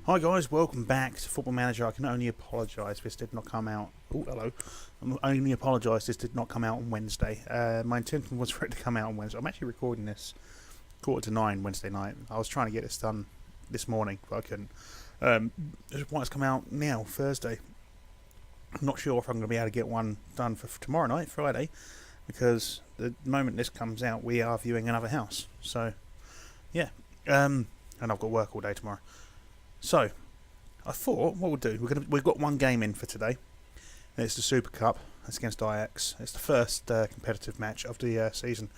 Hi guys, welcome back to Football Manager. I can only apologise this did not come out. Oh, hello. I only apologise this did not come out on Wednesday. My intention was for it to come out on Wednesday. I'm actually recording this 8:45 Wednesday night. I was trying to get this done this morning, but I couldn't. Just want it to come out now, Thursday. I'm not sure if I'm going to be able to get one done for tomorrow night, Friday, because the moment this comes out, we are viewing another house. So, yeah. And I've got work all day tomorrow. So, I thought what we'll do, we've got one game in for today. It's the Super Cup. It's against Ajax. It's the first competitive match of the season.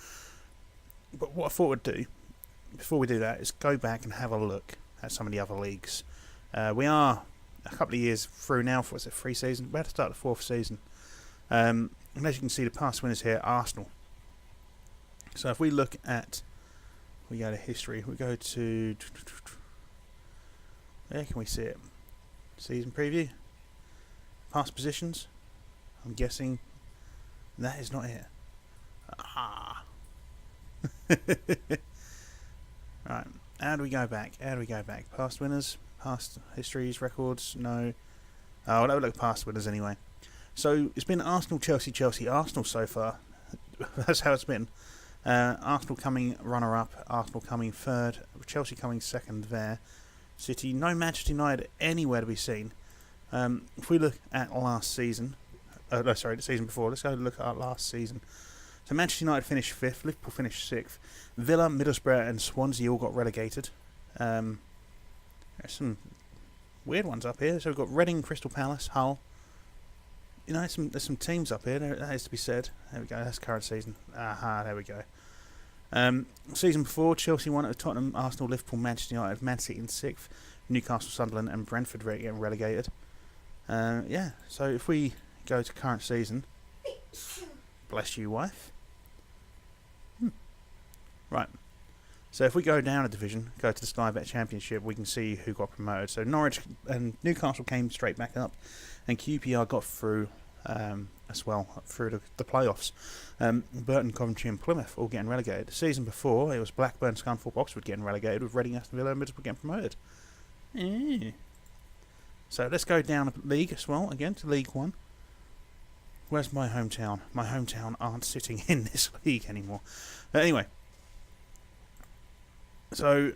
But what I thought we'd do, before we do that, is go back and have a look at some of the other leagues. We are a couple of years through now. Was it 3 seasons? We're about to start the 4th season. And as you can see, the past winners here, Arsenal. So if we look at, we go to history, we go to... Where can we see it? Season preview. Past positions. I'm guessing that is not it. Ah. Right. How do we go back? Past winners? Past histories? Records? No. Oh, we'll have a look at past winners anyway. So it's been Arsenal, Chelsea, Chelsea, Arsenal so far. That's how it's been. Arsenal coming runner-up. Arsenal coming third. Chelsea coming second there. City, no Manchester United anywhere to be seen. If we look at last season, the season before, let's go look at last season. So Manchester United finished 5th, Liverpool finished 6th, Villa, Middlesbrough and Swansea all got relegated. There's some weird ones up here. So we've got Reading, Crystal Palace, Hull. You know, there's some teams up here, that has to be said. There we go, that's current season. Aha, there we go. Season before, Chelsea won at Tottenham, Arsenal, Liverpool, Manchester United, Man City in 6th, Newcastle, Sunderland and Brentford getting relegated. Yeah, so if we go to current season, bless you, wife. Right, so if we go down a division, go to the Sky Bet Championship, we can see who got promoted. So Norwich and Newcastle came straight back up, and QPR got through as well, through the playoffs. Burton, Coventry and Plymouth all getting relegated. The season before, it was Blackburn, Scunthorpe, Oxford getting relegated, with Reading, Aston Villa and Middlesbrough getting promoted. So let's go down a league as well, again to League 1. Where's my hometown? My hometown aren't sitting in this league anymore. But anyway, so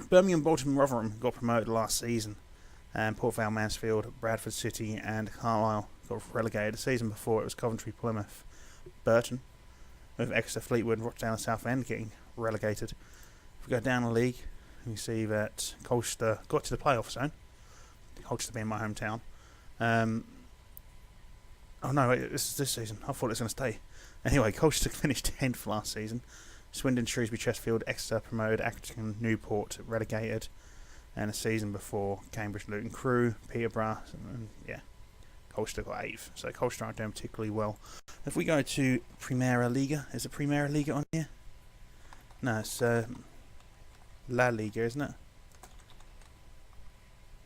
Birmingham, Bolton and Rotherham got promoted last season, and Port Vale, Mansfield, Bradford City and Carlisle got relegated. The season before, it was Coventry, Plymouth, Burton, with Exeter, Fleetwood, Rochdale and Southend getting relegated. If we go down the league, you see that Colchester got to the playoff zone. Colchester being my hometown. Oh no, wait, this is this season. I thought it was going to stay. Anyway, Colchester finished 10th last season. Swindon, Shrewsbury, Chesterfield, Exeter promoted, Accrington, Newport relegated. And the season before, Cambridge, Luton Crew, Peterborough, and yeah, Colchester got 8th. So Colchester aren't doing particularly well. If we go to Primera Liga, is it Primera Liga on here? No, it's La Liga, isn't it?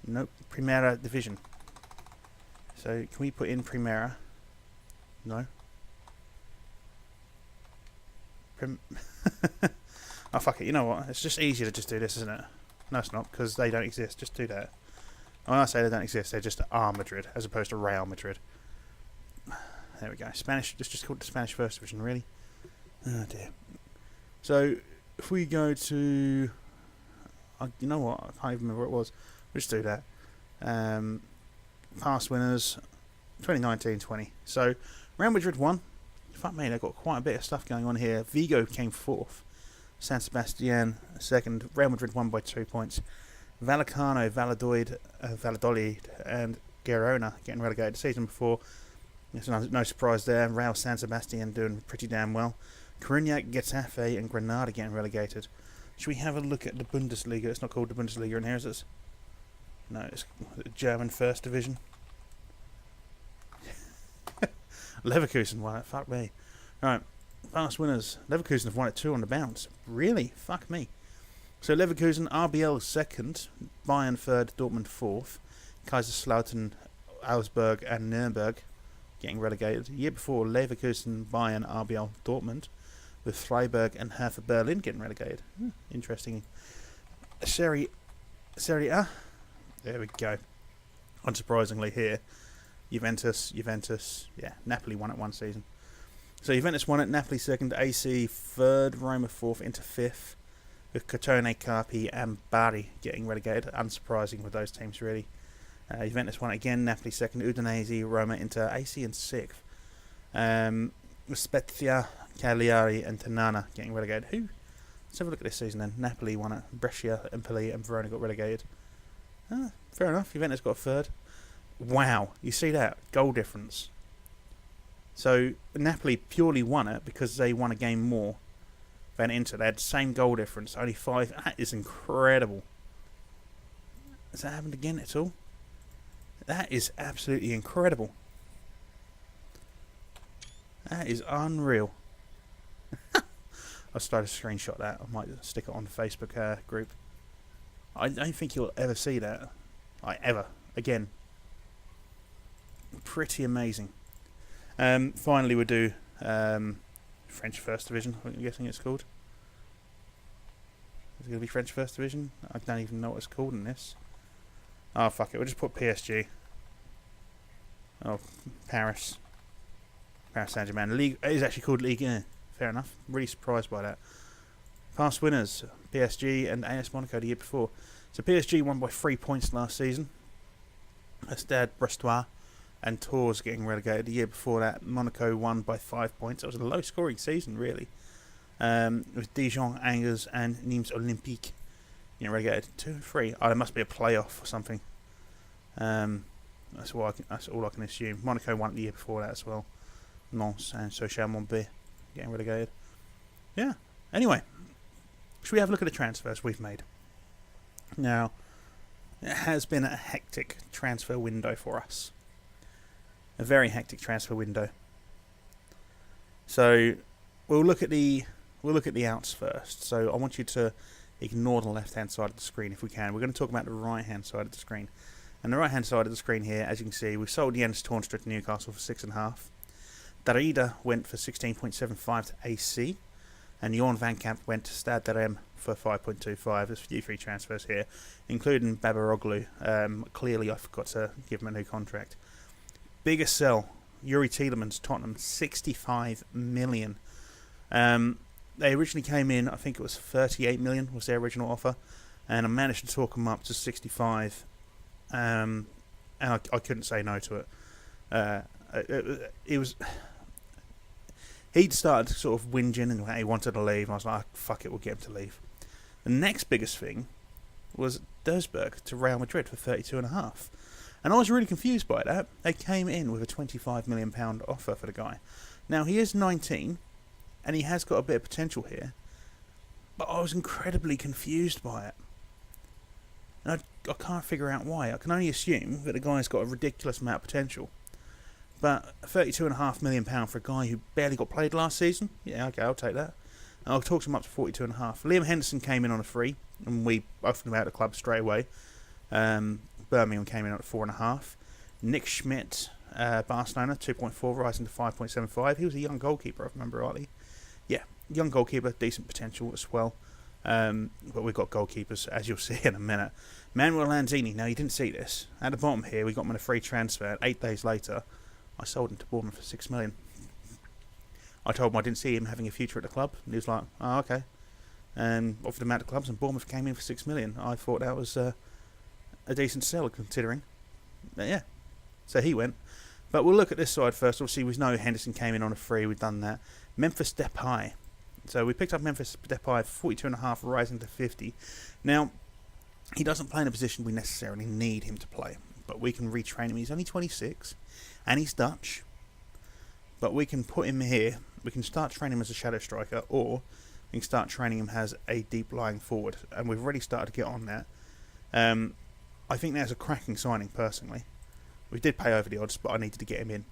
Nope, Primera Division. So can we put in Primera? No. Oh fuck it, you know what? It's just easier to just do this, isn't it? No it's not, because they don't exist. Just do that. When I say they don't exist, they're just R Madrid, as opposed to Real Madrid. There we go. Spanish, just called the Spanish First Division, really? Oh dear. So, if we go to... you know what? I can't even remember what it was. We'll just do that. Past winners, 2019-20. So, Real Madrid won. Fuck me, they've got quite a bit of stuff going on here. Vigo came 4th. San Sebastian 2nd. Real Madrid won by 2 points. Vallecano, Valladolid and Girona getting relegated the season before. There's no surprise there. Real San Sebastian doing pretty damn well. Coruña, Getafe and Granada getting relegated. Should we have a look at the Bundesliga? It's not called the Bundesliga in here, is it? No, it's the German First Division. Leverkusen won it. Fuck me. Right, past winners. Leverkusen have won it 2 on the bounce. Really? Fuck me. So Leverkusen, RBL 2nd, Bayern 3rd, Dortmund 4th, Kaiserslautern, Augsburg and Nuremberg getting relegated. The year before, Leverkusen, Bayern, RBL, Dortmund, with Freiburg and Hertha Berlin getting relegated. Interesting. Serie A, There we go. Unsurprisingly here, Juventus. Yeah, Napoli won it one season. So Juventus won it, Napoli second, AC third, Roma fourth, Inter fifth, with Crotone, Carpi and Bari getting relegated. Unsurprising with those teams, really. Juventus won it again, Napoli second, Udinese, Roma, Inter, AC in sixth. Spezia, Cagliari and Ternana getting relegated. Let's have a look at this season then. Napoli won it, Brescia, Empoli and Verona got relegated. Fair enough, Juventus got a third. Wow, you see that? Goal difference. So Napoli purely won it because they won a game more than Inter. They had the same goal difference, only 5. That is incredible. Has that happened again at all? That is absolutely incredible. That is unreal. I'll start to screenshot that. I might stick it on the Facebook group. I don't think you'll ever see that. Ever. Again. Pretty amazing. Finally we'll do French First Division, I'm guessing it's called. Is it going to be French First Division? I don't even know what it's called in this. Oh, fuck it. We'll just put PSG. Oh, Paris. Paris Saint-Germain. League. It is actually called Ligue 1. Fair enough. Really surprised by that. Past winners. PSG and AS Monaco the year before. So PSG won by 3 points last season. Stade Brestois and Tours getting relegated. The year before that, Monaco won by 5 points. It was a low-scoring season, really. With Dijon, Angers, and Nîmes Olympique getting relegated. 2 and 3. Oh, there must be a playoff or something. That's all I can assume. Monaco won the year before that as well. Lens and Sochaux-Montbéliard getting relegated. Yeah. Anyway, should we have a look at the transfers we've made? Now, it has been a hectic transfer window for us. A very hectic transfer window. So we'll look at the outs first. So I want you to ignore the left hand side of the screen if we can. We're going to talk about the right hand side of the screen. And the right hand side of the screen here, as you can see, we sold Jens Toornstra to Newcastle for 6.5. Darida went for 16.75 to AC. And Jorn van Kamp went to Stade de Rem for 5.25. There's a few free transfers here, including Babaroglu. Clearly I forgot to give him a new contract. Biggest sell, Yuri Tielemans, Tottenham, 65 million. They originally came in, I think it was 38 million was their original offer, and I managed to talk them up to 65. And I couldn't say no to it. It was. He'd started sort of whinging and he wanted to leave. I was like, fuck it, we'll get him to leave. The next biggest thing was Duisburg to Real Madrid for 32.5. And I was really confused by that. They came in with a £25 million offer for the guy. Now, he is 19, and he has got a bit of potential here. But I was incredibly confused by it. And I can't figure out why. I can only assume that the guy's got a ridiculous amount of potential. But £32.5 million for a guy who barely got played last season? Yeah, okay, I'll take that. And I'll talk him up to 42.5. Liam Henderson came in on a free, and we offered him out of the club straight away. Birmingham came in at 4.5. Nick Schmidt, Barcelona, 2.4, rising to 5.75. He was a young goalkeeper, if I remember rightly. Yeah, young goalkeeper, decent potential as well. But we've got goalkeepers, as you'll see in a minute. Manuel Lanzini, now you didn't see this. At the bottom here, we got him on a free transfer. 8 days later, I sold him to Bournemouth for $6 million. I told him I didn't see him having a future at the club. And he was like, oh, okay. And offered him out to clubs, and Bournemouth came in for $6 million. I thought that was a decent sell, considering. But yeah, so he went. But we'll look at this side first. Obviously, we know Henderson came in on a free. We've done that. Memphis Depay. So we picked up Memphis Depay for 42.5, rising to 50. Now, he doesn't play in a position we necessarily need him to play. But we can retrain him. He's only 26, and he's Dutch. But we can put him here. We can start training him as a shadow striker, or we can start training him as a deep lying forward. And we've already started to get on that. I think that's a cracking signing, personally. We did pay over the odds, but I needed to get him in.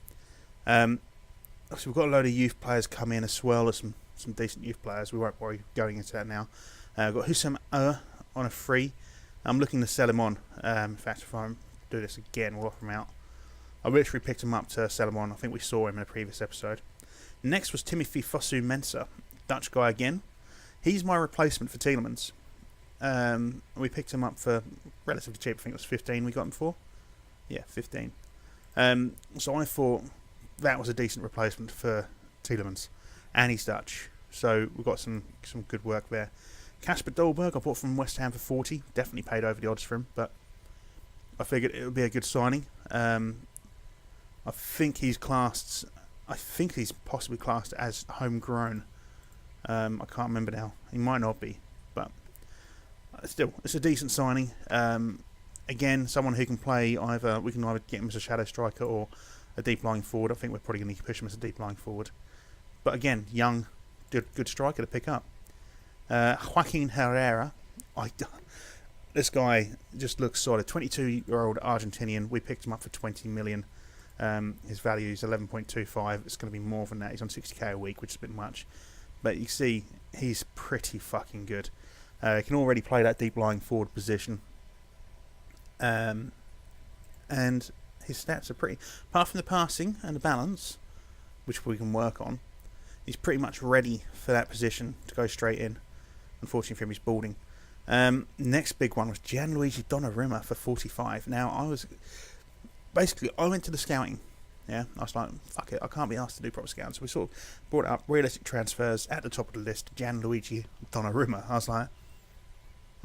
So we've got a load of youth players come in as well as some decent youth players. We won't worry going into that now. We've got Husam on a free. I'm looking to sell him on. In fact, if I do this again, we'll offer him out. I literally picked him up to sell him on. I think we saw him in a previous episode. Next was Timothy Fosu Mensah, Dutch guy again. He's my replacement for Tielemans. We picked him up for relatively cheap. I think it was 15 we got him for. Yeah, 15. So I thought that was a decent replacement for Tielemans. And he's Dutch. So we've got some good work there. Casper Dolberg I bought from West Ham for 40. Definitely paid over the odds for him, but I figured it would be a good signing. I think he's possibly classed as homegrown. I can't remember now. He might not be, but still, it's a decent signing. Again, someone who can play we can either get him as a shadow striker or a deep lying forward. I think we're probably going to push him as a deep lying forward. But again, young, good striker to pick up. Joaquin Herrera, this guy just looks solid. 22-year-old Argentinian. We picked him up for 20 million. His value is 11.25. It's going to be more than that. He's on 60k a week, which is a bit much. But you see, he's pretty fucking good. He can already play that deep lying forward position. And his stats are pretty... Apart from the passing and the balance, which we can work on, he's pretty much ready for that position to go straight in. Unfortunately for him, he's balding. Next big one was Gianluigi Donnarumma for 45. Now, I went to the scouting. Yeah, I was like, fuck it, I can't be asked to do proper scouting. So we sort of brought up realistic transfers at the top of the list. Gianluigi Donnarumma. I was like,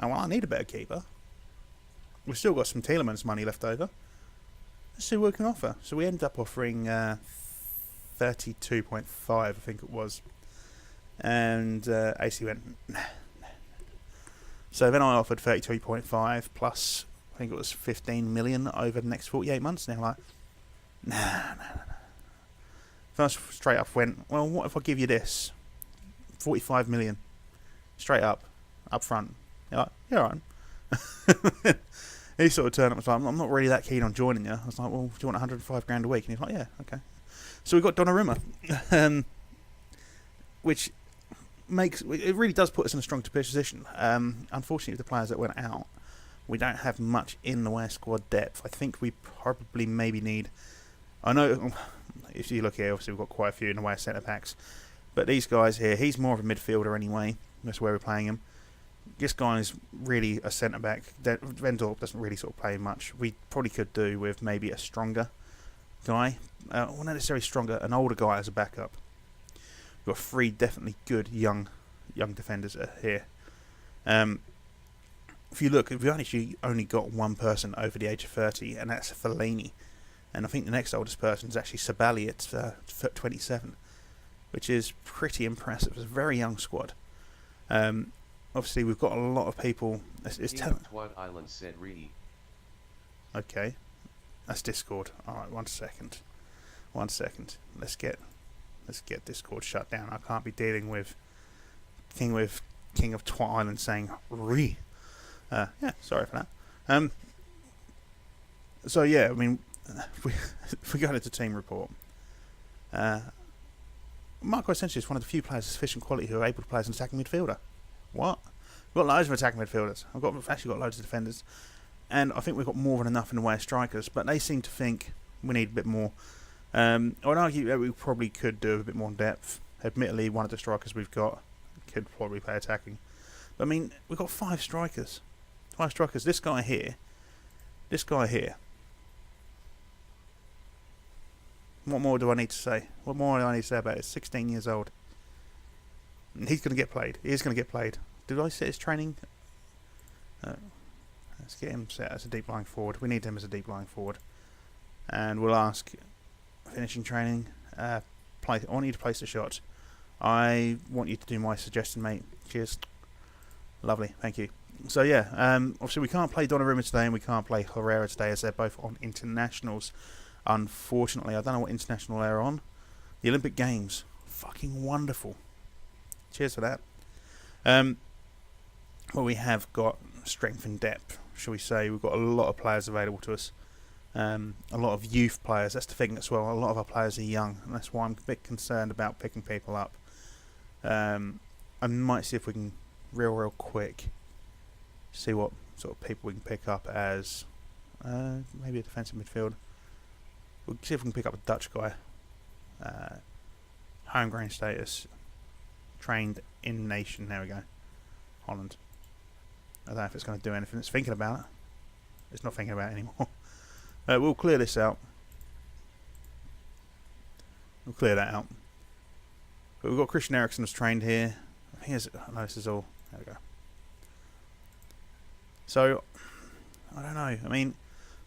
oh, well, I need a better keeper. We've still got some Tielemans money left over. Let's see what we can offer. So we ended up offering 32.5, I think it was. And AC went, nah. So then I offered 32.5 plus, I think it was 15 million over the next 48 months. And they're like, nah. First, straight up went, well, what if I give you this? 45 million. Straight up front. You're like, yeah, all right. He sort of turned up and was like, I'm not really that keen on joining you. I was like, well, do you want 105 grand a week? And he's like, yeah, okay. So we got Donnarumma, which it really does put us in a strong position. Unfortunately, the players that went out, we don't have much in the way of squad depth. I think we probably maybe need... I know, if you look here, obviously we've got quite a few in the way of centre-backs. But these guys here, he's more of a midfielder anyway. That's where we're playing him. This guy is really a centre-back. Vendorp doesn't really sort of play much. We probably could do with maybe a stronger guy. Well, not necessarily stronger, an older guy as a backup. We've got 3 definitely good young defenders here. If you look, we've actually only got one person over the age of 30, and that's Fellaini. And I think the next oldest person is actually Sabali at 27, which is pretty impressive. It's a very young squad. Obviously, we've got a lot of people. Island said Reedy. Okay, that's Discord. All right, one second. Let's get Discord shut down. I can't be dealing with King of Twat Island saying Re. Yeah, sorry for that. So yeah, I mean, if we go into team report, Marco Asensio is one of the few players of sufficient quality who are able to play as an attacking midfielder. What? We've got loads of attacking midfielders. I've actually got loads of defenders. And I think we've got more than enough in the way of strikers. But they seem to think we need a bit more. I would argue that we probably could do a bit more depth. Admittedly, one of the strikers we've got could probably play attacking. But I mean, we've got 5 strikers. 5 strikers. This guy here. What more do I need to say? What more do I need to say about it? 16 years old. He's going to get played. He is going to get played. Did I set his training? Let's get him set as a deep lying forward. We need him as a deep lying forward. And we'll ask, finishing training, I want you to place the shot. I want you to do my suggestion, mate. Cheers. Lovely, thank you. So yeah, obviously we can't play Donnarumma today and we can't play Herrera today as they're both on internationals. Unfortunately, I don't know what international they're on. The Olympic Games. Fucking wonderful. Cheers for that. Well, we have got strength and depth, shall we say. We've got a lot of players available to us. A lot of youth players. That's the thing as well. A lot of our players are young, and that's why I'm a bit concerned about picking people up. I might see if we can, real quick, see what sort of people we can pick up as maybe a defensive midfield. We'll see if we can pick up a Dutch guy. Homegrown status. Trained in nation. There we go. Holland. I don't know if it's going to do anything. It's thinking about it. It's not thinking about it anymore. We'll clear this out. We'll clear that out. But we've got Christian Eriksen was trained here. I think no, this is all. There we go. So, I don't know. I mean,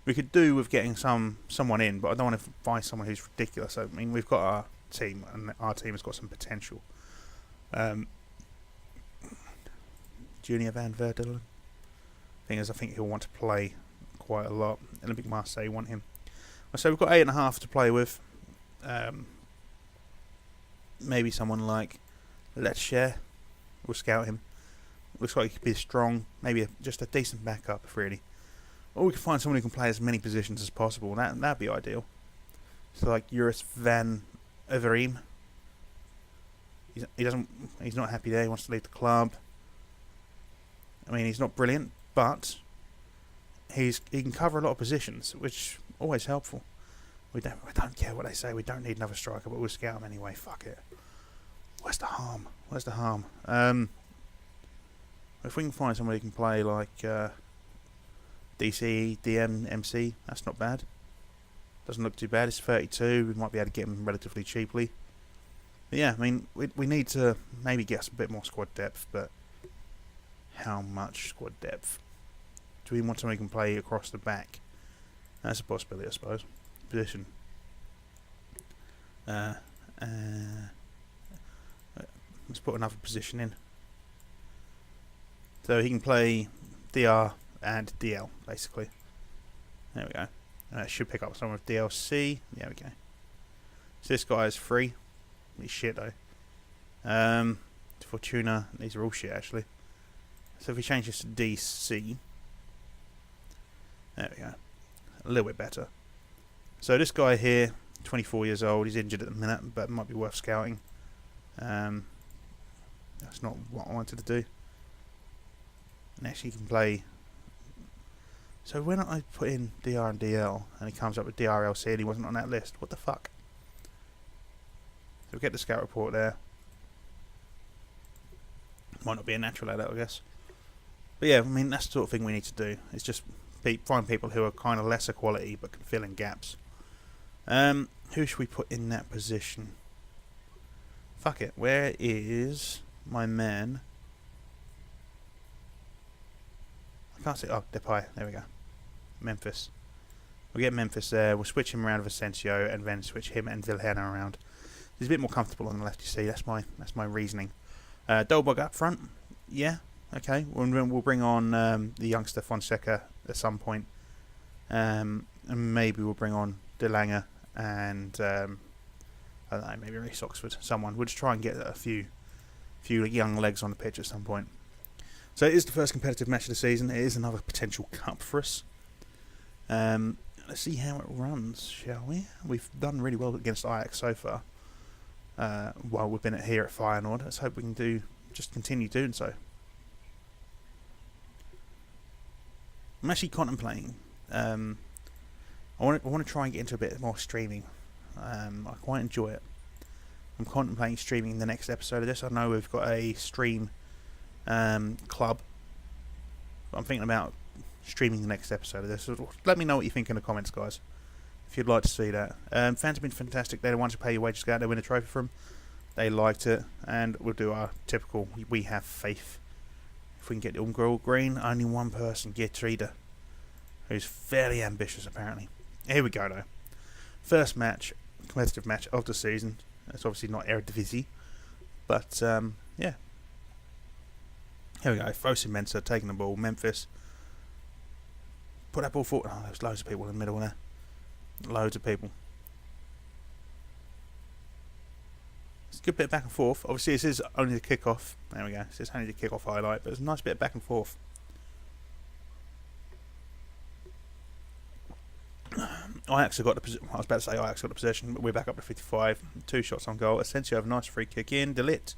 we could do with getting someone in, but I don't want to buy someone who's ridiculous. I mean, we've got our team, and our team has got some potential. Junior Van Verdelen. Thing is, I think he'll want to play quite a lot. Olympic Marseille want him. So we've got 8.5 to play with. Maybe someone like Let's Share. We'll scout him. Looks like he could be strong. Maybe just a decent backup, if really. Or we can find someone who can play as many positions as possible. That'd be ideal. So like Joris van Overeem. He's not happy there. He wants to leave the club. I mean, he's not brilliant, but he can cover a lot of positions, which always helpful. We don't care what they say. We don't need another striker, but we'll scout him anyway. Fuck it. Where's the harm? If we can find somebody who can play like DC, DM, MC, that's not bad. Doesn't look too bad. It's 32. We might be able to get him relatively cheaply. But yeah, I mean, we need to maybe get us a bit more squad depth, but how much squad depth? Do we want somebody who can play across the back? That's a possibility, I suppose. Position. Let's put another position in. So he can play DR and DL, basically. There we go. Should pick up some of DLC. There we go. So this guy is free. He's shit though. Fortuna, these are all shit actually. So if we change this to DC, there we go. A little bit better. So this guy here, 24 years old, he's injured at the minute, but might be worth scouting. That's not what I wanted to do. And actually, he can play. So when I put in DR and DL, and he comes up with DRLC, and he wasn't on that list. What the fuck? So we get the scout report there. Might not be a natural at that, I guess. But yeah, I mean, that's the sort of thing we need to do. It's just find people who are kind of lesser quality but can fill in gaps. Who should we put in that position? Fuck it. Where is my man? I can't see. Oh, Depay. There we go. Memphis. We'll get Memphis there. We'll switch him around with Asensio and then switch him and Vilhena around. He's a bit more comfortable on the left, you see. That's my reasoning. Dolberg up front. Yeah. Okay. We'll bring on the youngster Fonseca at some point. And maybe we'll bring on De Lange and I don't know, maybe Reece Oxford. Someone. We'll just try and get a few young legs on the pitch at some point. So it is the first competitive match of the season. It is another potential cup for us. Let's see how it runs, shall we? We've done really well against Ajax so far. While we've been here at Feyenoord. Let's hope we can just continue doing so. I'm actually contemplating. I want to try and get into a bit more streaming. I quite enjoy it. I'm contemplating streaming the next episode of this. I know we've got a stream club. But I'm thinking about streaming the next episode of this. So let me know what you think in the comments, guys, if you'd like to see that. Fans have been fantastic. They're the ones who pay your wages, go out there, win a trophy from. They liked it, and we'll do our typical we have faith. If we can get the Umgrel green, only one person, Geertruida, who's fairly ambitious apparently. Here we go though. First match, competitive match of the season. It's obviously not Eredivisie, but yeah. Here we go. Fosu Mensah taking the ball. Memphis. Put that ball forward. Oh, there's loads of people in the middle there. Loads of people. It's a good bit of back and forth. Obviously, this is only the kick-off. There we go. This is only the kick-off highlight, but it's a nice bit of back and forth. Ajax have got the position. I was about to say Ajax got the possession, but we're back up to 55. 2 shots on goal. Asensio have a nice free kick in. De Ligt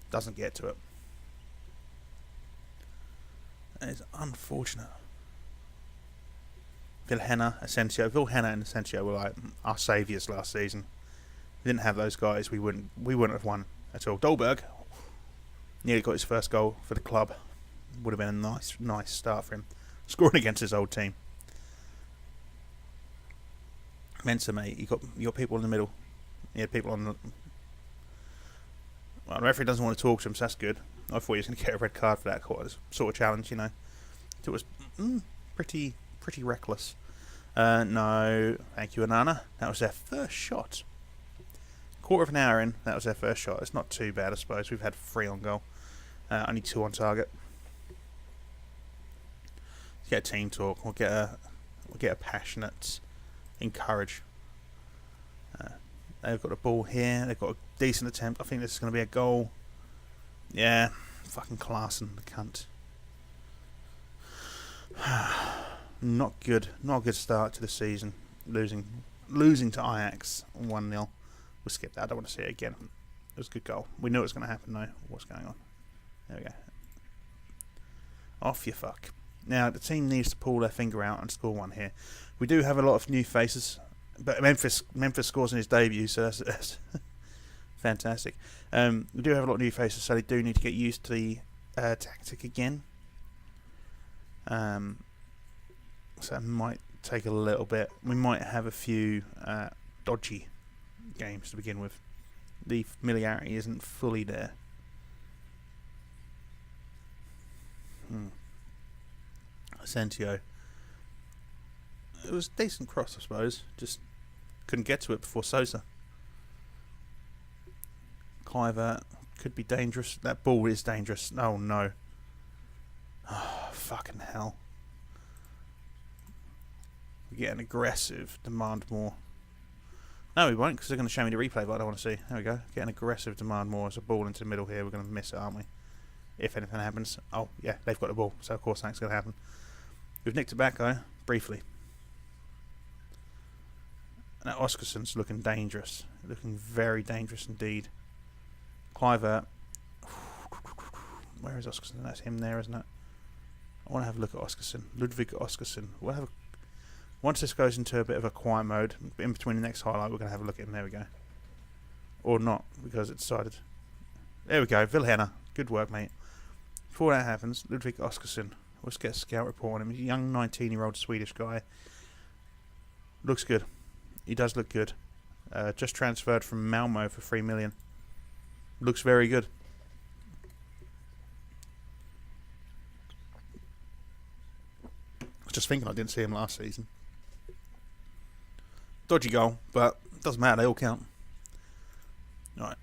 doesn't get to it. That is unfortunate. Vilhena, Asensio. Vilhena and Asensio were like our saviours last season. If we didn't have those guys, we wouldn't have won at all. Dolberg nearly got his first goal for the club. would have been a nice start for him. Scoring against his old team. Mensa, mate, you got people in the middle. You had people on the... Well, the referee doesn't want to talk to him, so that's good. I thought he was going to get a red card for that sort of challenge, you know. It was pretty reckless. No, thank you, Anana. That was their first shot. Quarter of an hour in, that was their first shot. It's not too bad, I suppose. We've had 3 on goal. Only 2 on target. Let's get a team talk. We'll get a passionate encourage. They've got the ball here. They've got a decent attempt. I think this is going to be a goal. Yeah, fucking Klaassen, the cunt. Not good. Not a good start to the season. Losing to Ajax 1-0. We'll skip that. I don't want to see it again. It was a good goal. We knew it was going to happen though. What's going on? There we go. Off you fuck. Now the team needs to pull their finger out and score one here. We do have a lot of new faces, but Memphis scores in his debut, so that's fantastic. We do have a lot of new faces, so they do need to get used to the tactic again. So it might take a little bit. We might have a few dodgy games to begin with. The familiarity isn't fully there. Asensio. It was a decent cross, I suppose. Just couldn't get to it before Sosa. Cliver could be dangerous. That ball is dangerous. Oh no. Oh, fucking hell. We're getting aggressive. Demand more. No, we won't, because they're going to show me the replay, but I don't want to see. There we go. Getting aggressive. Demand more. There's a ball into the middle here. We're going to miss it, aren't we? If anything happens. Oh, yeah, they've got the ball. So, of course, that's going to happen. We've nicked it back, though. Briefly. Now, Oscarson's looking dangerous. Looking very dangerous indeed. Cliver. Where is Oscarson? That's him there, isn't it? I want to have a look at Oscarson. Ludwig Oscarson. We'll have once this goes into a bit of a quiet mode, in between the next highlight, we're going to have a look at him. There we go. Or not, because it decided. There we go. Vilhena. Good work, mate. Before that happens, Ludwig Oscarson. Let's get a scout report on him. He's a young 19-year-old Swedish guy. Looks good. He does look good. Just transferred from Malmo for 3 million. Looks very good. I was just thinking I didn't see him last season. Dodgy goal, but doesn't matter. They all count. Right.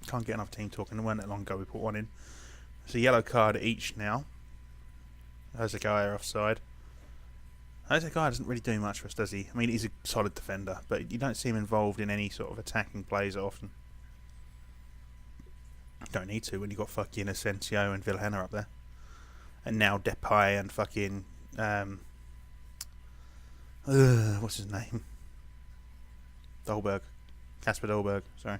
Can't get enough team talking. It weren't that long ago we put one in. It's a yellow card each now. There's a guy offside. Jose Guy doesn't really do much for us, does he? I mean, he's a solid defender, but you don't see him involved in any sort of attacking plays often. Don't need to when you've got fucking Asensio and Vilhena up there. And now Depay and fucking... what's his name? Dolberg. Kasper Dolberg, sorry.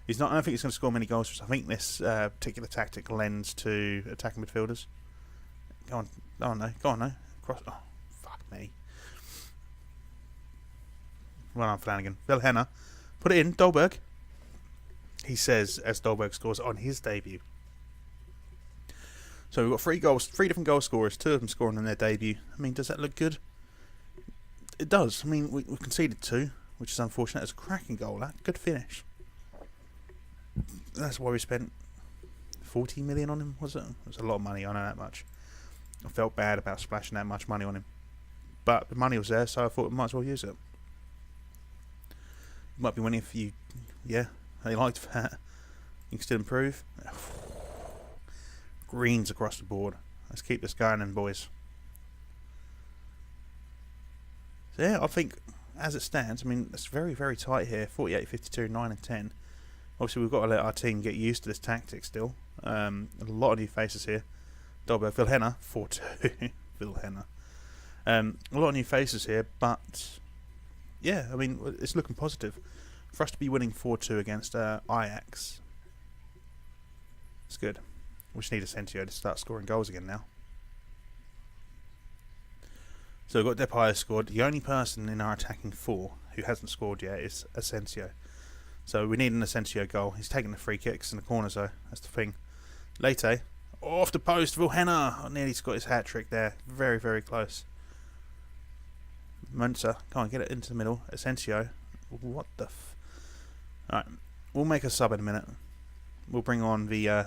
He's not. I don't think he's going to score many goals for us. I think this particular tactic lends to attacking midfielders. Go on. Oh, no. Go on, no. Cross. Oh, fuck me. Well on, Flanagan. Vilhena. Put it in. Dolberg. He says as Dolberg scores on his debut. So we've got 3 goals, 3 different goal scorers, 2 of them scoring on their debut. I mean, does that look good? It does. I mean, we conceded 2, which is unfortunate. It's a cracking goal, that. Good finish. That's why we spent 40 million on him, was it? It was a lot of money, I know that much. I felt bad about splashing that much money on him. But the money was there, so I thought we might as well use it. Might be winning if you... Yeah, they liked that. You can still improve. Greens across the board. Let's keep this going then, boys. So yeah, I think as it stands, I mean, it's very, very tight here. 48, 52, 9 and 10. Obviously, we've got to let our team get used to this tactic still. A lot of new faces here. Dolberg, Vilhena, 4-2. Vilhena. A lot of new faces here, but yeah, I mean, it's looking positive. For us to be winning 4-2 against Ajax, it's good. We just need Asensio to start scoring goals again now. So we've got Depay scored. The only person in our attacking 4 who hasn't scored yet is Asensio. So we need an Asensio goal. He's taking the free kicks in the corners though. That's the thing. Late. Off the post, Vilhena. Nearly got his hat trick there. Very, very close. Munzer, come on, get it into the middle. Asensio. What the Alright, we'll make a sub in a minute. We'll bring on the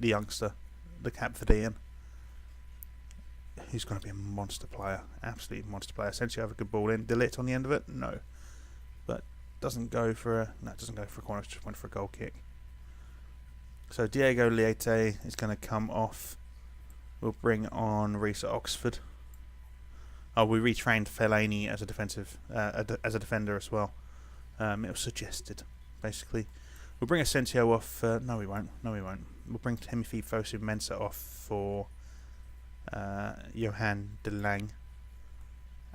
youngster, the Capverdean, who's going to be a monster player. Absolute monster player. Asensio have a good ball in. Delit on the end of it? No. But doesn't go for a... No, it doesn't go for a corner. It just went for a goal kick. So Diego Leite is going to come off. We'll bring on Reece at Oxford. Oh, we retrained Fellaini as a defender as well. It was suggested, basically. We'll bring Asensio off. No, we won't. We'll bring Timothy Fosu-Mensah off for Johan de Lang.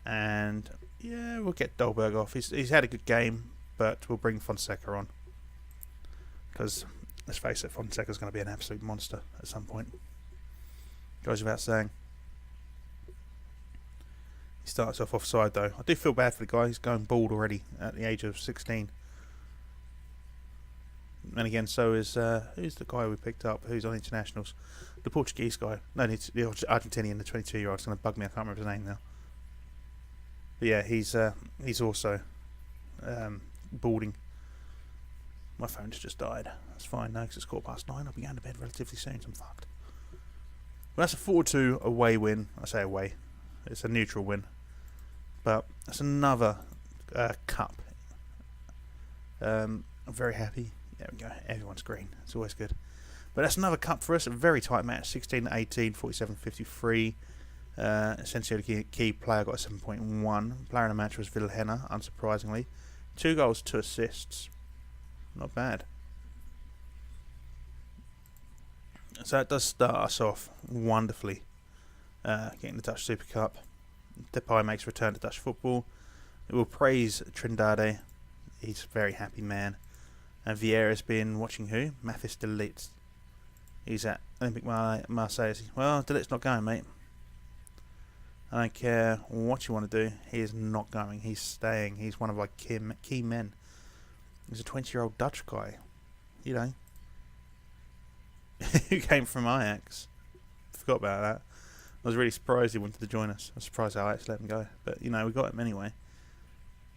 And yeah, we'll get Dolberg off. He's had a good game, but we'll bring Fonseca on. Because, let's face it, Fonseca's going to be an absolute monster at some point. Goes without saying. He starts off offside though. I do feel bad for the guy. He's going bald already at the age of 16. And again, so is who's the guy we picked up? Who's on internationals? The Portuguese guy. No, the Argentinian, the 22-year-old. It's going to bug me. I can't remember his name now. But yeah, he's also balding. My phone's just died. That's fine now because it's 9:15. I'll be going to bed relatively soon, so I'm fucked. Well, that's a 4-2 away win. I say away. It's a neutral win. But that's another cup. I'm very happy. There we go. Everyone's green. It's always good. But that's another cup for us. A very tight match. 16-18, 47-53. Essentially, the key player got a 7.1. Player in the match was Vilhena, unsurprisingly. 2 goals, 2 assists. Not bad. So that does start us off wonderfully. Getting the Dutch Super Cup. Depay makes a return to Dutch football. It will praise Trindade. He's a very happy man. And Vieira's been watching who? Mathis de Ligt. He's at Olympique Marseille. Well, de Ligt's not going, mate. I don't care what you want to do. He is not going. He's staying. He's one of our key men. He's a 20-year-old Dutch guy. You know. Who came from Ajax. Forgot about that. I was really surprised he wanted to join us. I was surprised Ajax let him go. But, you know, we got him anyway.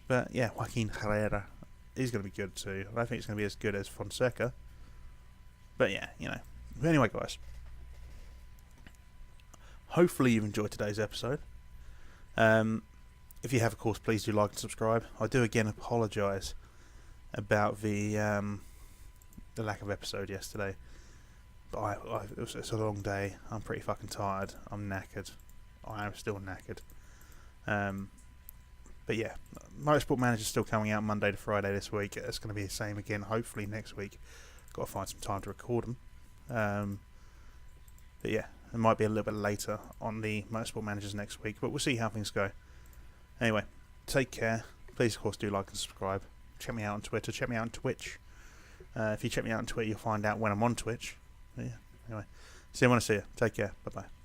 But, yeah, Joaquin Herrera. He's going to be good too. I don't think it's going to be as good as Fonseca. But, yeah, you know. But anyway, guys. Hopefully you've enjoyed today's episode. If you have, of course, please do like and subscribe. I do, again, apologise about the lack of episode yesterday. But it's a long day. I'm pretty fucking tired. I'm knackered. I am still knackered. But yeah, Motorsport Manager's still coming out Monday to Friday this week. It's going to be the same again, hopefully next week. Got to find some time to record them. But yeah, it might be a little bit later on the Motorsport Managers next week, but we'll see how things go. Anyway, take care. Please, of course, do like and subscribe. Check me out on Twitter. Check me out on Twitch. If you check me out on Twitter, you'll find out when I'm on Twitch. Yeah. Anyway, see you when I see you. Take care. Bye-bye.